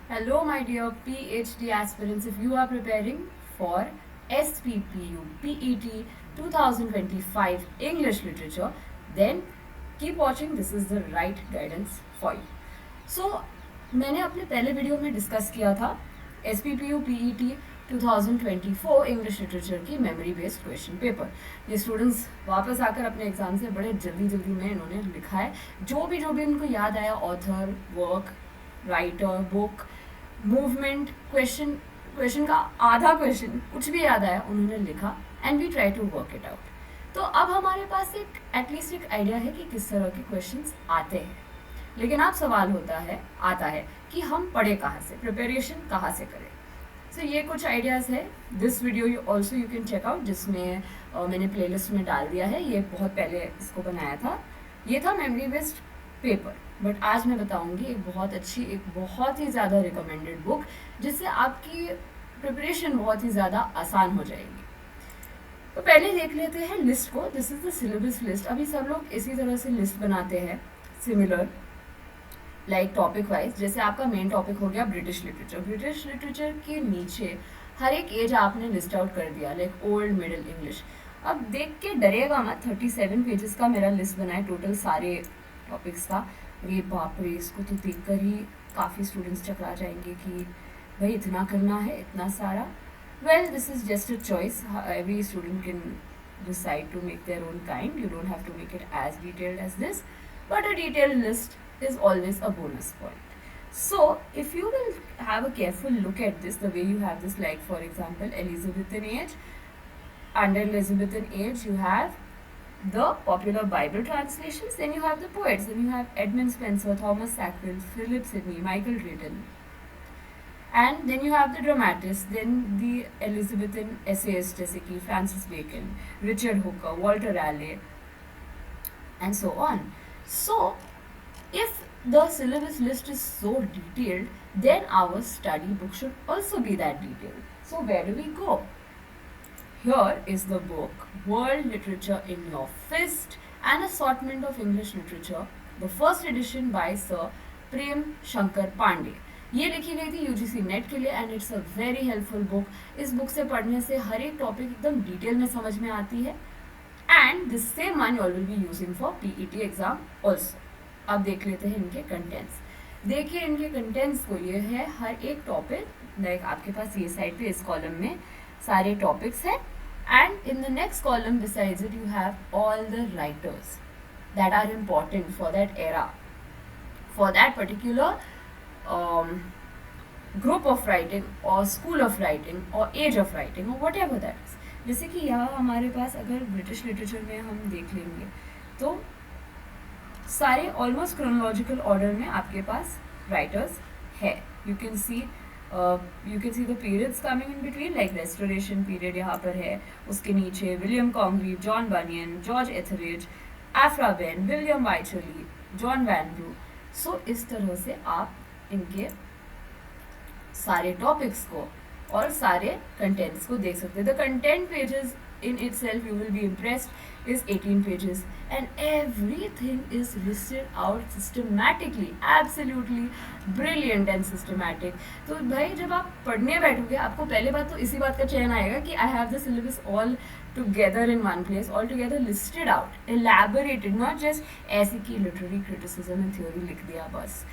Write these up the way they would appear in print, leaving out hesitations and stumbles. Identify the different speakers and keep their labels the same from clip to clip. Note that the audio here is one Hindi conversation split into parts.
Speaker 1: Hello, my dear PhD aspirants. If you are preparing for SPPU PET 2025 English Literature, then keep watching. This is the right guidance for you. So, मैंने अपने पहले वीडियो में डिस्कस किया था SPPU PET 2024 इंग्लिश लिटरेचर की मेमोरी बेस्ड क्वेश्चन पेपर। ये स्टूडेंट्स वापस आकर अपने एग्जाम से बड़े जल्दी जल्दी में इन्होंने लिखा है, जो भी इनको याद आया, author, work, writer, book, movement, question का आधा क्वेश्चन, कुछ भी याद आया उन्होंने लिखा and we try to work it out. तो अब हमारे पास एक एटलीस्ट एक आइडिया है कि किस तरह के क्वेश्चंस आते हैं, लेकिन अब सवाल आता है कि हम पढ़े कहाँ से, प्रिपरेशन कहाँ से करें। सो ये कुछ आइडियाज़ है। This video you can check out, जिसमें मैंने प्लेलिस्ट में डाल दिया है। ये बहुत पहले इसको बनाया था, ये था मेमोरी बेस्ड पेपर, बट आज मैं बताऊंगी एक बहुत ही ज़्यादा रिकमेंडेड बुक, जिससे आपकी प्रिपरेशन बहुत ही ज़्यादा आसान हो जाएगी। तो पहले देख लेते हैं लिस्ट को। This is the syllabus list. अभी सब लोग इसी तरह से लिस्ट बनाते हैं, सिमिलर लाइक टॉपिक वाइज। जैसे आपका मेन टॉपिक हो गया ब्रिटिश लिटरेचर के नीचे हर एक एज आपने लिस्ट आउट कर दिया, लाइक ओल्ड, मिडिल, इंग्लिश। अब देख के डरेगा मत, 37 पेजेस का मेरा लिस्ट बना है टोटल सारे टॉपिक्स का। अरे बाप रे, इसको तो देख कर ही काफ़ी स्टूडेंट्स चकरा जाएंगे कि भाई इतना करना है, इतना सारा। Well, this is just a choice, every student can decide to make their own kind. You don't have to make it as detailed as this, but a detailed list is always a bonus point. So if you will have a careful look at this, the way you have this, like for example Elizabethan age, under Elizabethan age you have the popular Bible translations, then you have the poets, then you have Edmund Spenser, Thomas Sackville, Philip Sidney, Michael Drayton, and then you have the dramatists, then the Elizabethan essayists जैसे कि Francis Bacon, Richard Hooker, Walter Raleigh, and so on. So if the syllabus list is so detailed, then our study book should also be that detailed. So where do we go? Here is the book World Literature in Your Fist, an assortment of English literature, the first edition by Sir Prem Shankar Pandey. ये लिखी गई थी यूजीसी नेट के लिए and it's a very helpful book. इस बुक से पढ़ने से हर एक टॉपिक एकदम डिटेल में समझ में आती है, and this same one you will be using for PET exam also. अब देख लेते हैं इनके कंटेंट्स। देखिए इनके कंटेंट्स को, ये है हर एक टॉपिक, लाइक आपके पास ये साइड पे इस कॉलम में सारे टॉपिक्स हैं, and in the next column besides it you have all the writers that are important for that era, for that particular group of writing और स्कूल ऑफ राइटिंग और एज ऑफ राइटिंग और वट एवर दैट इज। जैसे कि यहाँ हमारे पास अगर ब्रिटिश लिटरेचर में हम देख लेंगे तो सारे ऑलमोस्ट क्रोनोलॉजिकल ऑर्डर में आपके पास राइटर्स है। You can see the periods coming in between, like restoration period यहाँ पर है, उसके नीचे William Congreve, John Bunyan, George Etherege, Aphra Behn, William Wycherley, John Vanbrugh. So इस तरह से आप इनके सारे टॉपिक्स को और सारे कंटेंट्स को देख सकते हैं। The content pages in itself, you will be impressed, is 18 pages and everything is listed out systematically, absolutely brilliant and systematic. तो भाई जब आप पढ़ने बैठोगे आपको पहले बात तो इसी बात का चयन आएगा कि I have the syllabus all together in one place, all together listed out, elaborated, not just ऐसे की literary criticism and theory लिख दिया बस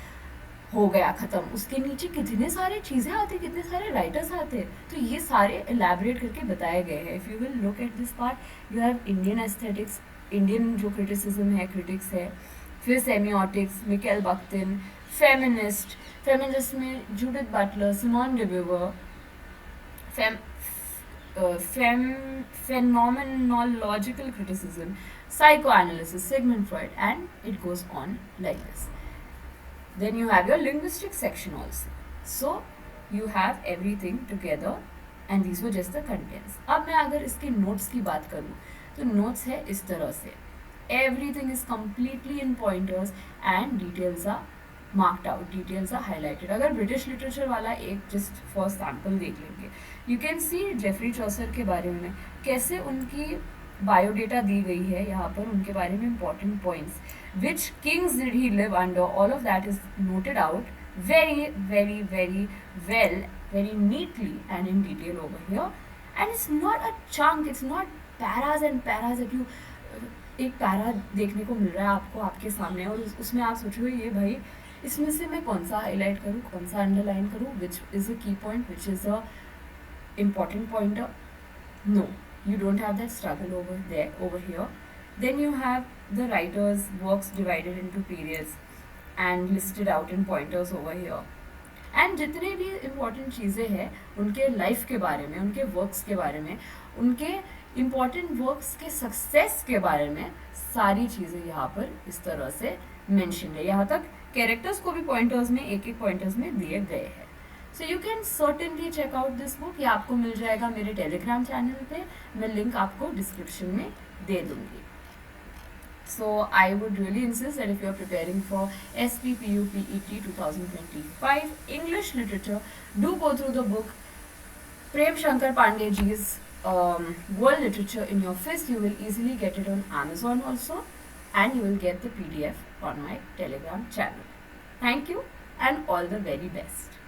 Speaker 1: हो गया खत्म। उसके नीचे कितने सारे चीज़ें आती, कितने सारे राइटर्स आते, तो ये सारे एलैबोरेट करके बताए गए हैं। If you will look at this part, you have Indian aesthetics, Indian जो क्रिटिसिज्म है, क्रिटिक्स है, फिर सेमियोटिक्स, मिकेल बक्तिन, फेमिनिस्ट में Judith Butler, Simone de Beauvoir, phenomenological criticism, psychoanalysis, Sigmund Freud, and it goes on like this. Then you have your linguistic section also. So you have everything together and these were just the contents. अब मैं अगर इसके नोट्स की बात करूँ तो नोट्स है इस तरह से, everything is completely in pointers and details are marked out, details are highlighted. अगर ब्रिटिश लिटरेचर वाला एक जस्ट फॉर सैम्पल देख लेंगे, you can see Geoffrey Chaucer के बारे में कैसे उनकी बायोडेटा दी गई है यहाँ पर, उनके बारे में important points, which Kings did he live under, all of that is noted out very very very well, very neatly and in detail over here. And it's not a chunk, it's not paras and paras that you एक पैरा देखने को मिल रहा है आपको आपके सामने और उसमें आप सोच रहे हो ये भाई इसमें से मैं कौन सा हाईलाइट करूँ, कौन सा अंडरलाइन करूँ, विच इज़ अ की point, which is a important pointer. No, you don't have that struggle over there, over here. Then you have the writer's works divided into periods and listed out in pointers over here. And जितने भी इम्पोर्टेंट चीज़ें हैं उनके लाइफ के बारे में, उनके वर्क्स के बारे में, उनके इम्पोर्टेंट वर्क्स के सक्सेस के बारे में सारी चीज़ें यहाँ पर इस तरह से मेंशन है. यहाँ तक कैरेक्टर्स को भी पॉइंटर्स में एक एक पॉइंटर्स में दिए गए हैं. So you can certainly check out this book. ये आपको मिल जाएगा मेरे टेलीग्राम चैनल पे, मैं लिंक आपको डिस्क्रिप्शन में दे दूँगी. So I would really insist that if you are preparing for SPPU PET 2025 English literature, do go through the book Prem Shankar Pandeyji's World Literature in your fist. You will easily get it on Amazon also, and you will get the PDF on my Telegram channel. Thank you and all the very best.